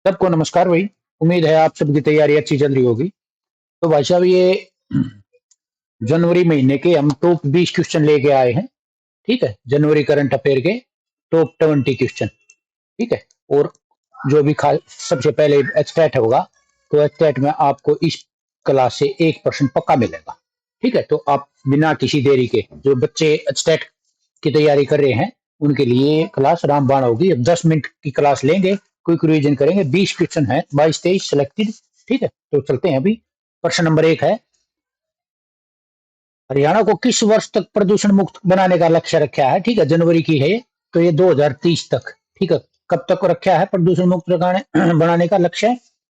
सबको नमस्कार भाई। उम्मीद है आप सबकी तैयारी अच्छी चल रही होगी। तो भाई साहब ये जनवरी महीने के हम टॉप 20 क्वेश्चन लेके आए हैं। ठीक है, जनवरी करंट अफेयर के टॉप 20 क्वेश्चन। ठीक है। और जो भी सबसे पहले एचटेट होगा, तो एचटेट में आपको इस क्लास से 1% पक्का मिलेगा। ठीक है, तो आप बिना किसी देरी के जो बच्चे एचटेट की तैयारी कर रहे हैं उनके लिए क्लास रामबाण होगी। अब 10 मिनट की क्लास लेंगे, क्विक रिवीजन करेंगे। 20 क्वेश्चन है, 22-23 सिलेक्टेड। ठीक है, तो चलते हैं। अभी प्रश्न नंबर 1 है, हरियाणा को किस वर्ष तक प्रदूषण मुक्त बनाने का लक्ष्य रखा है? ठीक है, जनवरी की है ये, तो ये 2030 तक। ठीक है, कब तक रखा है प्रदूषण मुक्त बनाने का लक्ष्य?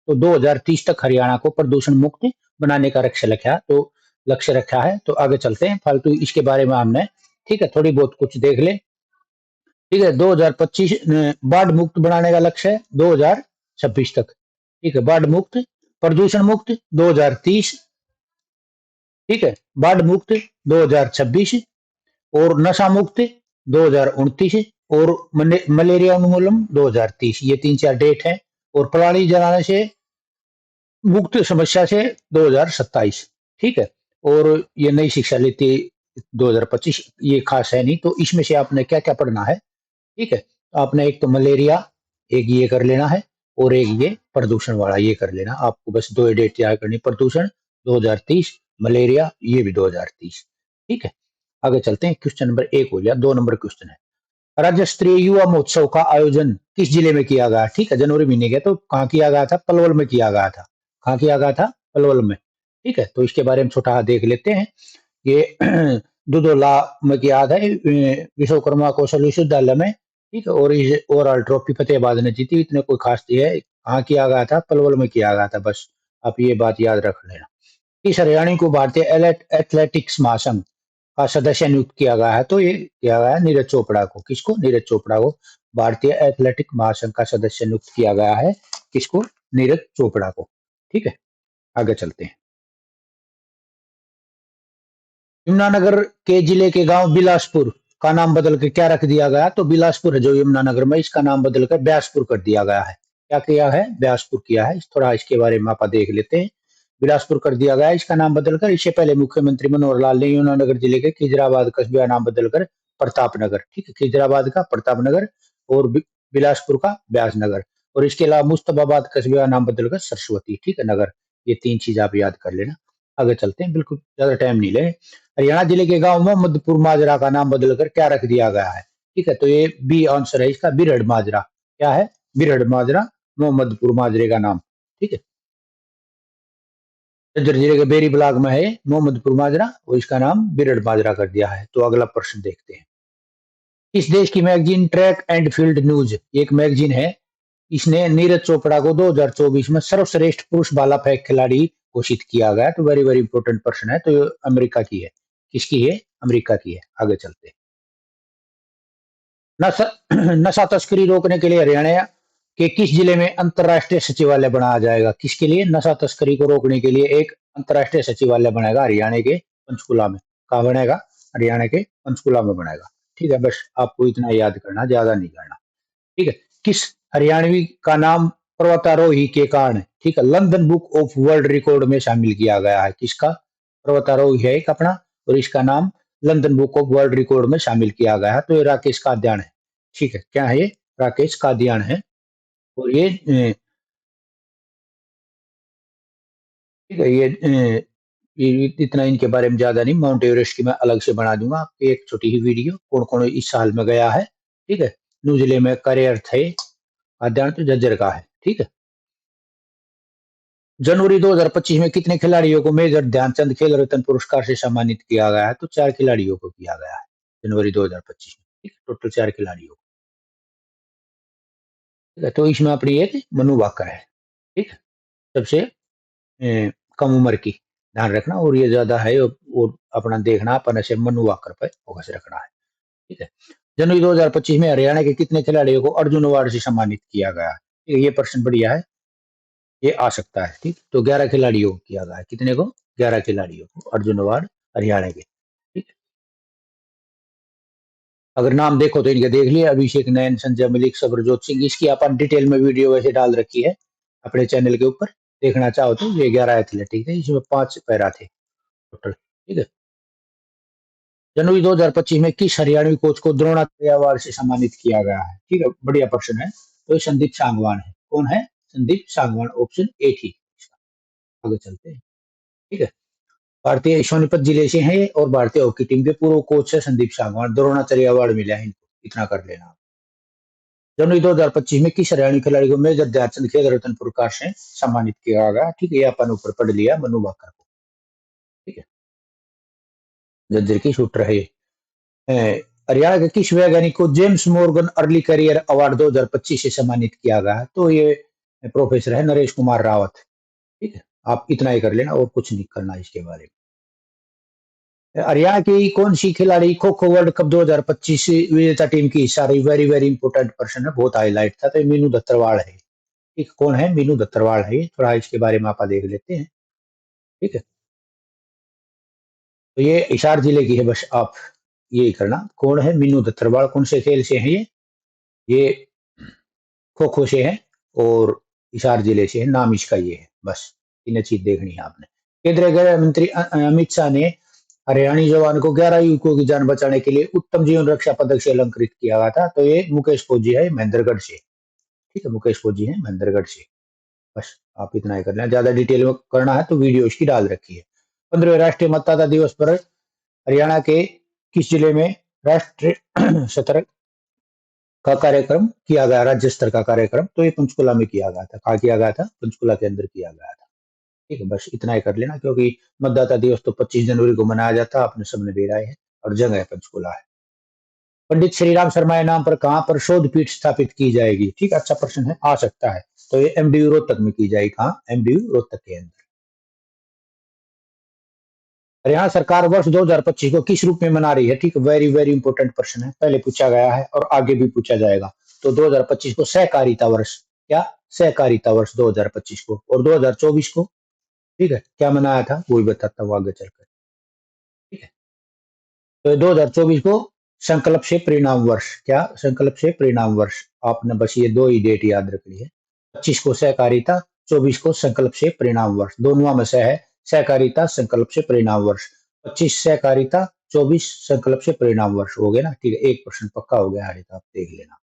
तो 2030 तक हरियाणा को प्रदूषण मुक्त बनाने का लक्ष्य रखा है। तो आगे चलते हैं, फालतू इसके बारे में हमने ठीक है थोड़ी बहुत कुछ देख ले। ठीक है, 2025 बाढ़ मुक्त बनाने का लक्ष्य है 2026 तक। ठीक है, बाढ़ मुक्त, प्रदूषण मुक्त 2030। ठीक है, बाढ़ मुक्त 2026 और नशा मुक्त 2029 और मलेरिया उन्मूलन 2030। ये 3-4 डेट हैं। और पराली जलाने से मुक्त समस्या से 2027। ठीक है, और ये नई शिक्षा नीति 2025 ये खास है नहीं। तो इसमें से आपने क्या क्या पढ़ना है? ठीक है, आपने एक तो मलेरिया एक ये कर लेना है, और एक ये प्रदूषण वाला ये कर लेना। आपको बस दो डेट याद करनी, प्रदूषण 2030, मलेरिया ये भी 2030। ठीक है, आगे चलते हैं। क्वेश्चन नंबर 1 हो गया। 2 नंबर क्वेश्चन है, राज्य स्तरीय युवा महोत्सव का आयोजन किस जिले में किया गया? ठीक है, जनवरी महीने गया तो कहाँ किया गया था? पलवल में किया गया था। कहाँ किया गया था? पलवल में। ठीक है, तो इसके बारे में छोटा देख लेते हैं। ये दुधोला में किया था, विश्वकर्मा कौशल विश्वविद्यालय में। ठीक है, और इस ओवरऑल ट्रॉफी फतेहाबाद ने जीती। इतने कोई खास नहीं है। कहाँ किया गया था? पलवल में किया गया था। बस आप ये बात याद रख लेना। इस हरियाणा को भारतीय एथलेटिक्स महासंघ का सदस्य नियुक्त किया गया है। तो ये किया गया है नीरज चोपड़ा को। किसको? नीरज चोपड़ा को भारतीय एथलेटिक महासंघ का सदस्य नियुक्त किया गया है। किसको? नीरज चोपड़ा को। ठीक है, आगे चलते हैं। यमुनानगर के जिले के गांव बिलासपुर का नाम बदल के क्या रख दिया गया? तो बिलासपुर है जो यमुनानगर में, इसका नाम बदल कर ब्यासपुर कर दिया गया है। क्या किया है? ब्यासपुर किया है। थोड़ा इसके बारे में आप देख लेते हैं। बिलासपुर कर दिया गया है इसका नाम बदलकर। इससे पहले मुख्यमंत्री मनोहर लाल ने यमुनानगर जिले के खिजराबाद कस्बे का नाम बदलकर प्रतापनगर। ठीक है, खिजराबाद का प्रतापनगर और बिलासपुर का ब्यासनगर। और इसके अलावा मुस्तफाबाद कस्बे का नाम बदलकर सरस्वती। ठीक है, नगर। ये 3 चीज आप याद कर लेना। आगे चलते हैं, बिल्कुल ज्यादा टाइम नहीं ले। हरियाणा जिले के गांव मोहम्मदपुर माजरा का नाम बदलकर क्या रख दिया गया है? ठीक है, तो ये बी आंसर है इसका, बिरड माजरा। क्या है? बिरड माजरा, मोहम्मदपुर माजरे का नाम। ठीक है, झज्जर जिले के बेरी ब्लॉक में है मोहम्मदपुर माजरा, और इसका नाम बिरड माजरा कर दिया है। तो अगला प्रश्न देखते हैं। इस देश की magazine track and field news एक मैगजीन है, इसने नीरज चोपड़ा को 2024 में सर्वश्रेष्ठ पुरुष भाला फेंक खिलाड़ी घोषित किया गया। तो वेरी वेरी इंपॉर्टेंट प्रश्न है। तो ये अमेरिका की है। किसकी है? अमेरिका की है। आगे चलते हैं। नशा नशा तस्करी रोकने के लिए हरियाणा के किस जिले में अंतर्राष्ट्रीय सचिवालय बनाया जाएगा? किसके लिए? नशा तस्करी को रोकने के लिए एक अंतर्राष्ट्रीय सचिवालय बनेगा हरियाणा के पंचकुला में। कहा बनेगा? हरियाणा के पंचकुला में बनेगा। ठीक है, बस आपको इतना याद करना, ज्यादा नहीं करना। ठीक है, किस हरियाणवी का नाम पर्वतारोही के कारण ठीक है London book of world record में शामिल किया गया है? किसका? पर्वतारोही है एक अपना, और इसका नाम London book of world record में शामिल किया गया है। तो ये राकेश कादियान है। ठीक है, क्या है ये? राकेश कादियान है। और ये ठीक है, ये इतना इनके बारे में ज्यादा नहीं। माउंट एवरेस्ट की मैं अलग से बना दूंगा आपकी एक छोटी ही वीडियो, कौन कौन इस साल में गया है। ठीक है, न्यूजीलैंड में करियर थे। कादियान तो झज्जर का है। ठीक है, जनवरी 2025 में कितने खिलाड़ियों को मेजर ध्यानचंद खेल रत्न पुरस्कार से सम्मानित किया गया है? तो 4 खिलाड़ियों को किया गया है जनवरी 2025 में। ठीक है, टोटल 4 खिलाड़ियों। ठीक है, तो इसमें अपनी एक मनु भाकर है। ठीक है, सबसे कम उम्र की, ध्यान रखना। और ये ज्यादा है, और अपना देखना, अपन ऐसे मनु भाकर पर फोकस रखना है। ठीक है, जनवरी 2025 में हरियाणा के कितने खिलाड़ियों को अर्जुन अवार्ड से सम्मानित किया गया है? ठीक है, ये प्रश्न बढ़िया है, ये आ सकता है। ठीक, तो 11 खिलाड़ियों को किया गया है। कितने को? 11 खिलाड़ियों को अर्जुन अवार्ड हरियाणा के। ठीक है, अगर नाम देखो तो इनके देख लिए, अभिषेक नयन, संजय मलिक, सब्रजोत सिंह। इसकी अपन डिटेल में वीडियो वैसे डाल रखी है अपने चैनल के ऊपर, देखना चाहो तो। ये 11 एथलीट, ठीक है, इसमें 5 पैरा थे टोटल, ठीक है। जनवरी 2025 में किस हरियाणवी कोच को द्रोणाचार्य अवार्ड से सम्मानित किया गया है? ठीक है, बढ़िया प्रश्न है। तो ये संदीप सांगवान है। कौन है? संदीप सांगवान, ऑप्शन ए ठीक है इसका। आगे चलते हैं, ठीक है। भारतीय सोनीपत जिले से हैं और भारतीय हॉकी टीम के पूर्व कोच है संदीप सांगवान। द्रोणाचार्य अवार्ड मिला है इनको, इतना कर लेना। जनवरी 2025 में किस हरियाणवी खिलाड़ी को मेजर ध्यानचंद खेल रत्न पुरस्कार से सम्मानित किया गया? ठीक है, ये अपन ऊपर पढ़ लिया, मनु भाकर को, ठीक है। जज्जर की शूटर है। हरियाणा के किस वैज्ञानिक को James Morgan early career award 2025 से सम्मानित किया गया है? तो ये प्रोफेसर है नरेश कुमार रावत, ठीक है। आप इतना ही कर लेना और कुछ नहीं करना इसके बारे में। हरियाणा की कौन सी खिलाड़ी खो खो वर्ल्ड कप 2025 विजेता टीम की हिस्सा रही? वेरी वेरी इंपोर्टेंट पर्सन है, बहुत हाईलाइट था। तो मीनू दत्तरवाड़ है, ठीक। कौन है? मीनू दत्तरवाड़ है। थोड़ा इसके बारे में आप देख लेते हैं, ठीक है। तो ये हिसार जिले की है, बस आप ये करना। कौन है मीनू दत्तरवाड़? कौन से खेल से है ये खो खो से है और हिसार जिले से है। नाम इसका ये है, बस तीन चीज देखनी है आपने। केंद्रीय गृह मंत्री अमित शाह ने हरियाणी जवान को 11 युवकों की जान बचाने के लिए उत्तम जीवन रक्षा पदक से अलंकृत किया गया था। तो ये मुकेश फौजी है महेंद्रगढ़ से, ठीक है। मुकेश फौजी है महेंद्रगढ़ से। बस आप इतना ही करना है, ज्यादा डिटेल में करना है तो वीडियो इसकी डाल रखी है। 15वें राष्ट्रीय मतदाता दिवस पर हरियाणा के किस जिले में राष्ट्रीय सतर्क का कार्यक्रम किया गया? राज्य स्तर का कार्यक्रम? तो ये पंचकुला में किया गया था। कहा किया गया था? पंचकुला के अंदर किया गया था, ठीक है। बस इतना ही कर लेना, क्योंकि मतदाता दिवस तो 25 जनवरी को मनाया जाता है, आपने सबने देखा है, और जगह पंचकुला है। पंडित श्रीराम शर्मा नाम पर कहां पर शोध पीठ स्थापित की जाएगी? ठीक, अच्छा प्रश्न है, आ सकता है। तो ये एमडीयू रोहतक में की जाएगी। कहां? एमडीयू रोहतक के अंदर। हरियाणा सरकार वर्ष 2025 को किस रूप में मना रही है? ठीक, वेरी वेरी इंपॉर्टेंट प्रश्न है, पहले पूछा गया है और आगे भी पूछा जाएगा। तो 2025 को सहकारिता वर्ष, क्या? सहकारिता वर्ष 2025 को। और 2024 को, ठीक है, क्या मनाया था वो भी बताता हूँ आगे चलकर, ठीक है। तो 2024 को संकल्प से परिणाम वर्ष, क्या? संकल्प से परिणाम वर्ष। आपने बस ये दो ही डेट याद रखनी है। 25 को सहकारिता, 24 को संकल्प से परिणाम वर्ष। दोनों में से है सहकारिता, संकल्प से परिणाम वर्ष। 25 सहकारिता, 24 संकल्प से परिणाम वर्ष हो गया ना, ठीक है। एक प्रश्न पक्का हो गया, आगे आप देख लेना।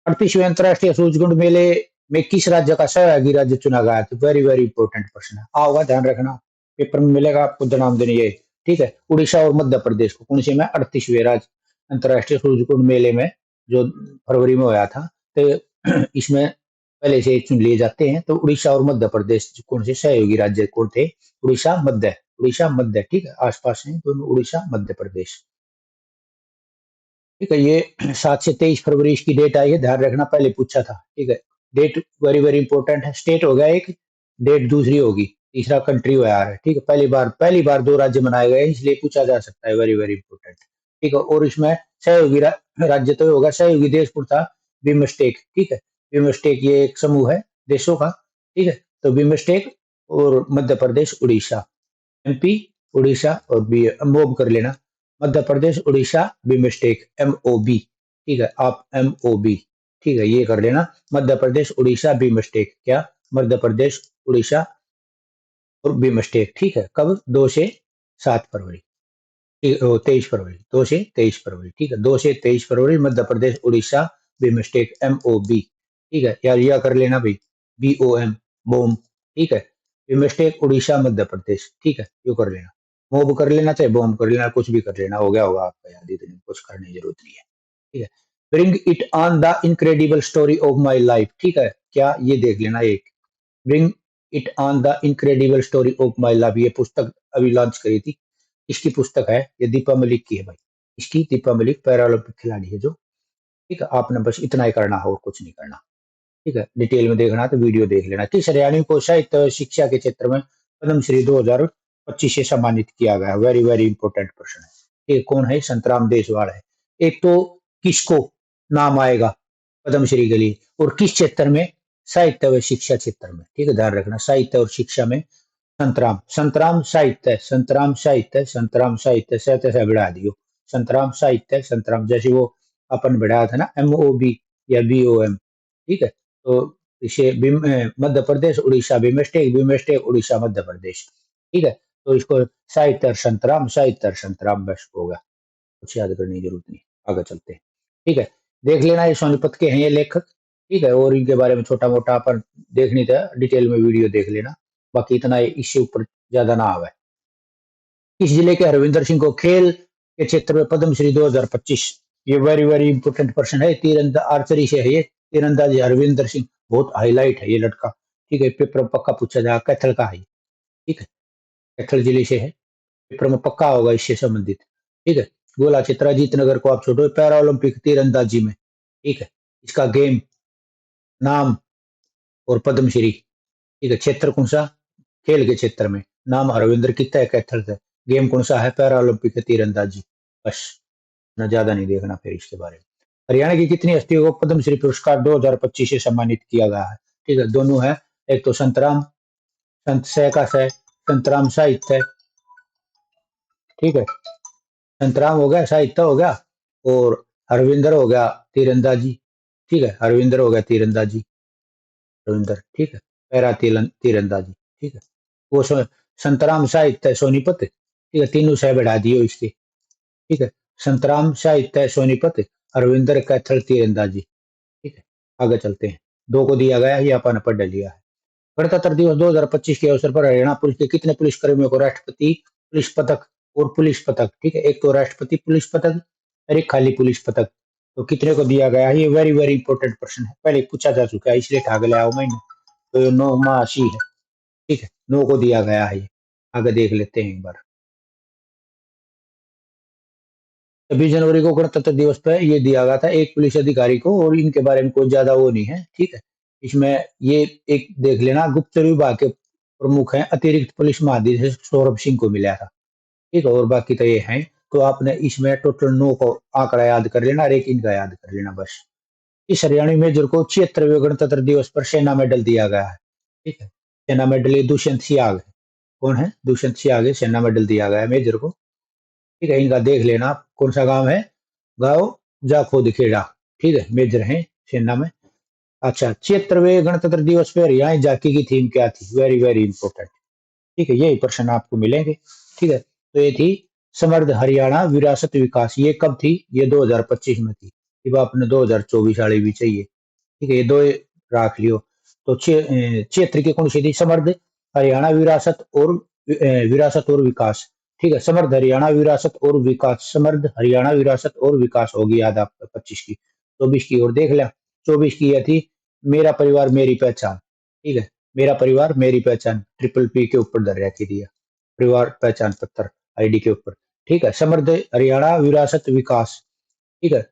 38वें अंतर्राष्ट्रीय सूर्यकुंड मेले में किस राज्य का सहयोगी राज्य चुना गया? तो वेरी वेरी इंपॉर्टेंट प्रश्न है, आओगा ध्यान रखना, पेपर में मिलेगा आपको जनाब देने ये, ठीक है। उड़ीसा और मध्य प्रदेश को कौन से में 38वें राज्य अंतर्राष्ट्रीय सूर्यकुंड मेले में, जो फरवरी में हुआ था, तो इसमें पहले से चुन लिए जाते हैं। तो उड़ीसा और मध्य प्रदेश कौन से सहयोगी राज्य कौन थे? उड़ीसा मध्य, उड़ीसा मध्य, ठीक है। आसपास हैं दोनों, उड़ीसा मध्य प्रदेश, ठीक है। ये 7 से 23 फरवरी इसकी डेट आई है, ध्यान रखना, पहले पूछा था, ठीक है। डेट वेरी वेरी इंपॉर्टेंट है। स्टेट हो गया एक, डेट दूसरी होगी, तीसरा कंट्री हो यार है, ठीक है। पहली बार दो राज्य बनाए गए, इसलिए पूछा जा सकता है, वेरी वेरी इंपॉर्टेंट, ठीक है। और इसमें सहयोगी राज्य तो होगा, सहयोगी देश कौन था? बिमस्टेक, ठीक है। बिमस्टेक ये एक समूह है देशों का, ठीक है। तो बिमस्टेक और मध्य प्रदेश, उड़ीसा, एमपी, उड़ीसा और बी मूव कर लेना। मध्य प्रदेश, उड़ीसा, बिमस्टेक, एमओबी, ठीक है। आप एमओबी, ठीक है, ये कर लेना। मध्य प्रदेश, उड़ीसा, बिमस्टेक, क्या? मध्य प्रदेश, उड़ीसा और बिमस्टेक, ठीक है। कब? 2 से 7 फरवरी, 23 फरवरी, 2 से 23 फरवरी, ठीक है। 2 से 23 फरवरी मध्य प्रदेश, उड़ीसा, बिमस्टेक, एमओबी, ठीक है। यार यह कर लेना भाई, बीओएम, बोम, ठीक है। बिमस्टेक, उड़ीसा, मध्य प्रदेश, ठीक है, यो कर लेना। मोब कर लेना, चाहे बॉम्ब कर लेना, कुछ भी कर लेना, हो गया होगा आपका याद, इतनी कुछ करने की जरूरत नहीं है, ठीक है। Bring it on the incredible story of my life, ठीक है, क्या? ये देख लेना एक, bring it on the incredible story of my life, ये पुस्तक अभी लॉन्च करी थी, इसकी पुस्तक है, ये दीपा मलिक की है भाई। इसकी दीपा मलिक पैरालंपिक खिलाड़ी है जो, ठीक है। आपने बस इतना ही करना है और कुछ नहीं करना, ठीक है। डिटेल में देखना तो वीडियो देख लेना। किस हरियाणवी को साहित्य और शिक्षा के क्षेत्र में पद्म श्री 2025 से सम्मानित किया गया? वेरी वेरी इंपॉर्टेंट प्रश्न है। एक कौन है? संतराम देशवाल है। एक तो किसको नाम आएगा पद्म श्री के लिए, और किस क्षेत्र में? साहित्य व शिक्षा क्षेत्र में, ठीक है। ध्यान रखना, साहित्य और शिक्षा में संतराम, संतराम साहित्य, संतराम साहित्य, संतराम साहित्य, साहित्य से बढ़ा दियो, संतराम साहित्य संतराम, जैसे वो अपन बढ़ाया था ना MOB या BOM, ठीक है। तो इसे मध्य प्रदेश उड़ीसा बिमस्टेक, बिमस्टेक उड़ीसा मध्य प्रदेश, ठीक है। तो इसको साहित्य संतराम बस होगा, कुछ याद करने की जरूरत नहीं। आगे चलते हैं, ठीक है। देख लेना ये सोनीपत के हैं ये लेखक, ठीक है। और इनके बारे में छोटा मोटा अपन देखनी था, डिटेल में वीडियो देख लेना, बाकी इतना इससे ऊपर ज्यादा ना आवे। इस जिले के हरविंदर सिंह को खेल के क्षेत्र में पद्मश्री 2025, ये वेरी वेरी इंपोर्टेंट पर्सन है, तीरंदा आर्चरी से है ये तीरंदाजी हरविंदर सिंह, बहुत हाईलाइट है ये लड़का, ठीक है। पेपर में पक्का पूछा जाएगा, कैथल का है, ठीक है। कैथल जिले से है, पेपर में पक्का होगा इससे संबंधित, ठीक है। गोला चित्रा जीत नगर को आप छोड़ो, पैरा ओलंपिक तीरंदाजी में, ठीक है। इसका गेम नाम और पद्मश्री, ठीक है। क्षेत्र कौन सा, खेल के क्षेत्र में, नाम हरविंदर कितना है कैथल से, गेम कौन सा है पैरा ओलंपिक तीरंदाजी, बस ना, ज्यादा नहीं देखना फिर इसके बारे में। हरियाणा की कितनी हस्तियों को पद्मश्री पुरस्कार 2025 से सम्मानित किया गया है, ठीक है। दोनों है, एक तो संतराम, संत सह का सह, संतराम साहित्य, ठीक है। संतराम हो गया, साहित्य हो गया, और हरविंदर हो गया तीरंदाजी, ठीक है। हरविंदर हो गया तीरंदाजी, हरविंदर, ठीक है। पैरा तीरंदाजी, ठीक है। वो संतराम साहित्य सोनीपत, ठीक है। तीनों सह बढ़ा दियो इसके, ठीक है। संतराम साहित्य सोनीपत, हरविंदर कैथल तीरंदाजी, ठीक है। आगे चलते हैं, दो को दिया गया, ये अपन पढ़ लिया है। गणतंत्र दिवस 2025 के अवसर पर हरियाणा पुलिस के कितने पुलिसकर्मियों को राष्ट्रपति पुलिस पदक और पुलिस पदक, ठीक है। एक तो राष्ट्रपति पुलिस पदक और एक खाली पुलिस पदक, तो कितने को दिया गया है, ये वेरी वेरी इंपॉर्टेंट प्रश्न है, पहले पूछा जा चुका है, इसलिए ठाक ले आओ मैंने। तो ये 9 है, ठीक है। 9 को दिया गया है ये, आगे देख लेते हैं एक बार। 26 जनवरी को गणतंत्र दिवस पे ये दिया गया था एक पुलिस अधिकारी को, और इनके बारे में कोई ज्यादा वो नहीं है, ठीक है। इसमें ये एक देख लेना, गुप्तचर विभाग के प्रमुख हैं अतिरिक्त पुलिस महानिदेशक सौरभ सिंह को मिला था, ठीक है। और बाकी तो ये हैं, तो आपने इसमें टोटल 9 को आंकड़ा याद कर लेना और एक इनका याद कर लेना बस। इस हरियाणवी मेजर को 76वें गणतंत्र दिवस पर सेना मेडल दिया गया है, ठीक है। सेना मेडल ये दुष्यंत सियाग है, कौन है, दुष्यंत सियाग है, सेना मेडल दिया गया है मेजर को, ठीक है। इनका देख लेना कौन सा गांव है, गांव जाखोद खेड़ा, ठीक है। मेजर है सेना में। अच्छा, 76वें गणतंत्र दिवस पर हरियाणा झांकी की थीम क्या थी, वेरी वेरी इंपॉर्टेंट, ठीक है। यही प्रश्न आपको मिलेंगे, ठीक है। तो ये थी समृद्ध हरियाणा विरासत विकास, ये कब थी, ये 2025 में थी, अब आपने 2024 वाली भी चाहिए, ठीक है। ये दो राख लियो। तो क्षेत्र की कौन सी थी, समृद्ध हरियाणा विरासत और विकास, ठीक है। समृद्ध हरियाणा विरासत और विकास, समृद्ध हरियाणा विरासत और विकास होगी याद आपका 25 की। 24 की और देख लिया, 24 की यह थी मेरा परिवार मेरी पहचान, ठीक है। मेरा परिवार मेरी पहचान, PPP के ऊपर दर रखी दिया, परिवार पहचान पत्र ID के ऊपर, ठीक है। समृद्ध हरियाणा विरासत विकास, ठीक है।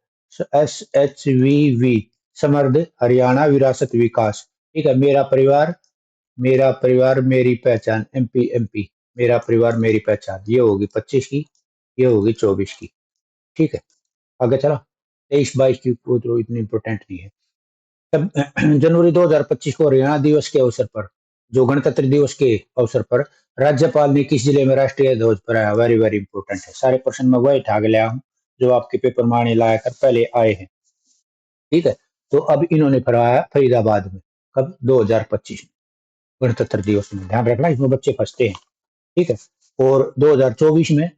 SHVV, समृद्ध हरियाणा विरासत विकास, ठीक है। मेरा परिवार मेरी पहचान, MP मेरा परिवार मेरी पहचान, ये होगी 25 की, ये होगी 24 की, ठीक है। आगे चलो, 23-22 की तो इतनी इंपॉर्टेंट नहीं है। तब जनवरी 2025 को हरियाणा दिवस के अवसर पर, जो गणतंत्र दिवस के अवसर पर राज्यपाल ने किस जिले में राष्ट्रीय ध्वज फहराया, वेरी वेरी इंपॉर्टेंट है, सारे प्रश्न में वही ठाक लिया हूँ जो आपके पेपर में लाया कर पहले आए हैं, ठीक है। तो अब इन्होंने फहराया फरीदाबाद में, कब, 2025 में, गणतंत्र दिवस में, ध्यान रखना इसमें बच्चे फंसते हैं, ठीक है। और 2024 में,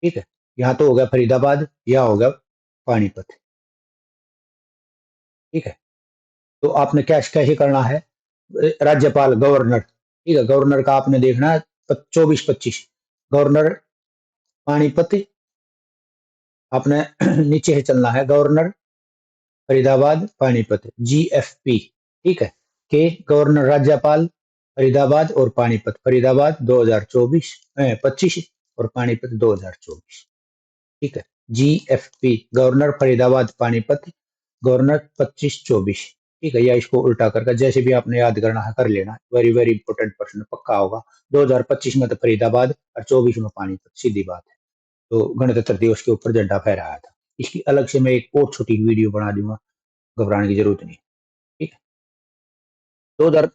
ठीक है, यहाँ तो हो गया फरीदाबाद, यहाँ हो गया पानीपत, ठीक है। तो आपने कैसे कैसे करना है, राज्यपाल गवर्नर, ठीक है। गवर्नर का आपने देखना है 24-25, गवर्नर पानीपत, आपने नीचे से चलना है, गवर्नर फरीदाबाद पानीपत, GFP, ठीक है। के गवर्नर राज्यपाल फरीदाबाद और पानीपत, फरीदाबाद 2024 25 और पानीपत 2024, ठीक है। GFP governor Faridabad Panipat, governor 25-24, ठीक है। या इसको उल्टा करके जैसे भी आपने याद करना है कर लेना, वेरी वेरी इंपॉर्टेंट प्रश्न पक्का होगा। 2025 में तो फरीदाबाद और 24 में पानीपत, सीधी बात है। तो गणतंत्र दिवस के ऊपर झंडा फहराया था, इसकी अलग से मैं एक और छोटी वीडियो बना दूंगा, घबराने की जरूरत नहीं, ठीक है। 2000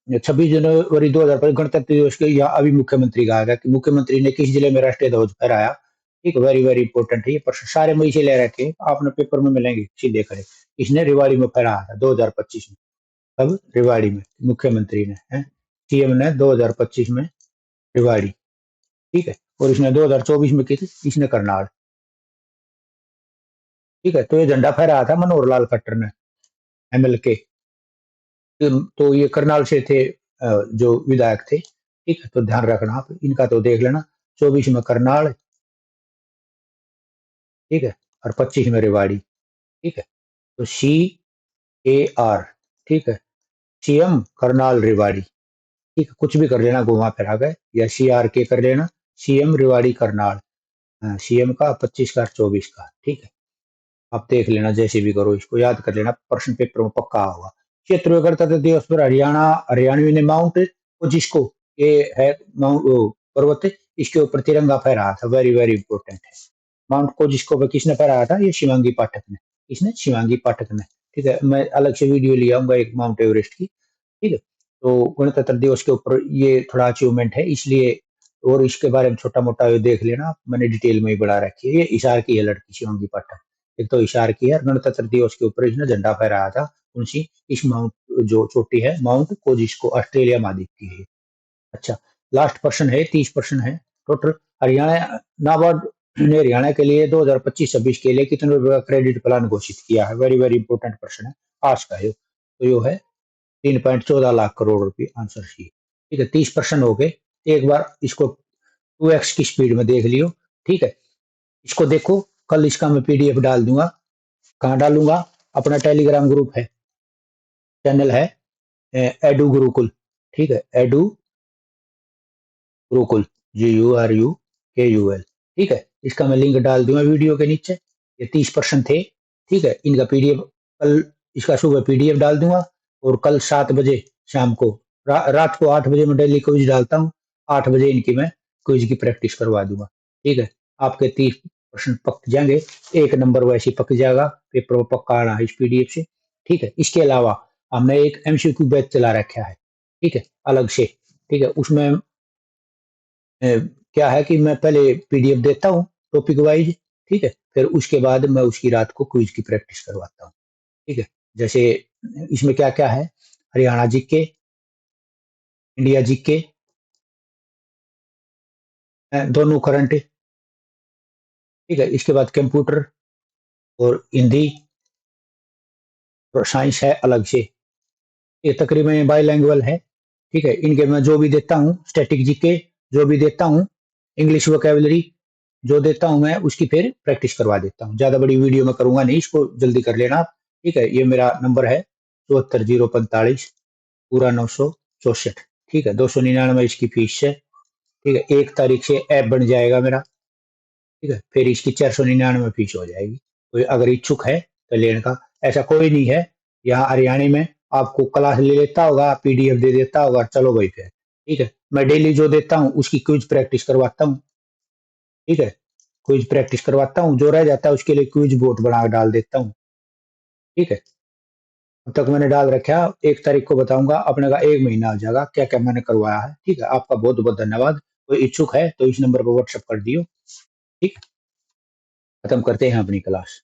26 जनवरी 2005 गणतंत्र दिवस के यहाँ अभी मुख्यमंत्री कहा गया कि मुख्यमंत्री ने किस जिले में राष्ट्रीय ध्वज फहराया, ठीक है, वेरी वेरी इंपॉर्टेंट है ये प्रश्न, सारे में इसे ले रखे हैं, आपने पेपर में मिलेंगे सीधे खड़े। इसने रेवाड़ी में फहराया था 2025 में। कब? रेवाड़ी में, मुख्यमंत्री ने है, सीएम ने 2025 में रेवाड़ी। ठीक है, और इसने 2024 में की थी इसने करनाल। ठीक है, तो ये झंडा फहराया था मनोहर लाल खट्टर ने, एमएल के। तो ये करनाल से थे, जो विधायक थे। ठीक है, तो ध्यान रखना आप इनका, तो देख लेना 24 में करनाल, ठीक है, और 25 में रेवाड़ी। ठीक है, तो CAR, ठीक है, सीएम करनाल रेवाड़ी। ठीक है, कुछ भी कर लेना घुमा फिरा गए, या CRK कर लेना, सीएम रेवाड़ी करनाल। सीएम का 25 का 24 का। ठीक है, आप देख लेना, जैसे भी करो इसको याद कर लेना, प्रश्न पेपर में पक्का होगा। क्षेत्र गणतंत्र दिवस पर हरियाणवी ने माउंट जिसको, ये है माउंट पर्वत, इसके ऊपर तिरंगा फहराया था, वेरी वेरी इंपॉर्टेंट है। माउंट को जिसको पे किसने फहराया था? ये शिवांगी पाठक ने। किसने? शिवांगी पाठक ने। ठीक है, मैं अलग से वीडियो ले आऊंगा एक माउंट एवरेस्ट की। ठीक है, तो गणतंत्र दिवस के ऊपर ये थोड़ा अचीवमेंट है इसलिए, और इसके बारे में छोटा मोटा देख लेना, मैंने डिटेल में ही बढ़ा रखी है। ये इशार की है लड़की शिवांगी पाठक। एक तो इशार की है, गणतंत्र दिवस के ऊपर इसने झंडा फहराया था। उनसी इस माउंट, जो चोटी है माउंट को जिसको, ऑस्ट्रेलिया महाद्वीप की है। अच्छा, लास्ट प्रश्न है, 30 प्रश्न है टोटल। हरियाणा नाबार्ड ने हरियाणा के लिए 2025-26 के लिए कितने रुपए का क्रेडिट प्लान घोषित किया है? वेरी वेरी इंपॉर्टेंट प्रश्न है, आज का है। तो यो है 3.14 लाख करोड़ रुपए, आंसर सी। ठीक है, 30 प्रश्न हो गए। एक बार इसको 2x की स्पीड में देख लियो। ठीक है, इसको देखो, कल इसका मैं PDF डाल दूंगा। कहाँ डालूंगा? अपना टेलीग्राम ग्रुप है, चैनल है, एडू गुरुकुल। ठीक है, एडू गुरुकुल, GURUKUL। ठीक है, इसका मैं लिंक डाल दूंगा वीडियो के नीचे। ये 30% थे। ठीक है, इनका PDF कल, इसका सुबह PDF डाल दूंगा, और कल 7 बजे शाम को, रात को 8 बजे मैं डेली क्विज डालता हूँ, 8 बजे इनकी मैं क्विज की प्रैक्टिस करवा दूंगा। ठीक है, आपके 30% पक जाएंगे, एक नंबर वैसे ही पक जाएगा, पेपर में पक्का आना है इस PDF से। ठीक है, इसके अलावा हमने एक MCQ बैच चला रखा है। ठीक है, अलग से। ठीक है, उसमें क्या है कि मैं पहले PDF देता हूँ टॉपिक वाइज। ठीक है, फिर उसके बाद मैं उसकी रात को क्विज की प्रैक्टिस करवाता हूँ। ठीक है, जैसे इसमें क्या क्या है? हरियाणा जीके, इंडिया जीके, दोनों करंट। ठीक है, इसके बाद कंप्यूटर और हिंदी और साइंस है अलग से। ये तकरीबन बाईलैंग्वेज है। ठीक है, इनके मैं जो भी देता हूँ, स्टैटिक जीके जो भी देता हूँ, इंग्लिश वोकेबलरी जो देता हूँ मैं, उसकी फिर प्रैक्टिस करवा देता हूँ। ज्यादा बड़ी वीडियो में करूंगा नहीं, इसको जल्दी कर लेना आप। ठीक है, ये मेरा नंबर है 74 045 पूरा 964। ठीक है, 299 इसकी फीस है। ठीक है, 1 तारीख से ऐप बन जाएगा मेरा। ठीक है, फिर इसकी 499 फीस हो जाएगी। कोई अगर इच्छुक है तो लेने का, ऐसा कोई नहीं है। यहाँ हरियाणा में आपको क्लास ले लेता होगा, PDF दे देता होगा, चलो भाई फिर। ठीक है, मैं डेली जो देता हूँ उसकी क्विज प्रैक्टिस करवाता हूँ। ठीक है, क्विज प्रैक्टिस करवाता हूँ, जो रह जाता है उसके लिए क्विज बोर्ड बना के डाल देता हूँ। ठीक है, अब तक मैंने डाल रखा है, 1 तारीख को बताऊंगा, अपने का 1 महीना हो जाएगा क्या क्या मैंने करवाया है। ठीक है, आपका बहुत बहुत धन्यवाद। कोई इच्छुक है तो इस नंबर पर व्हाट्सएप कर दियो। ठीक, खत्म करते हैं अपनी क्लास।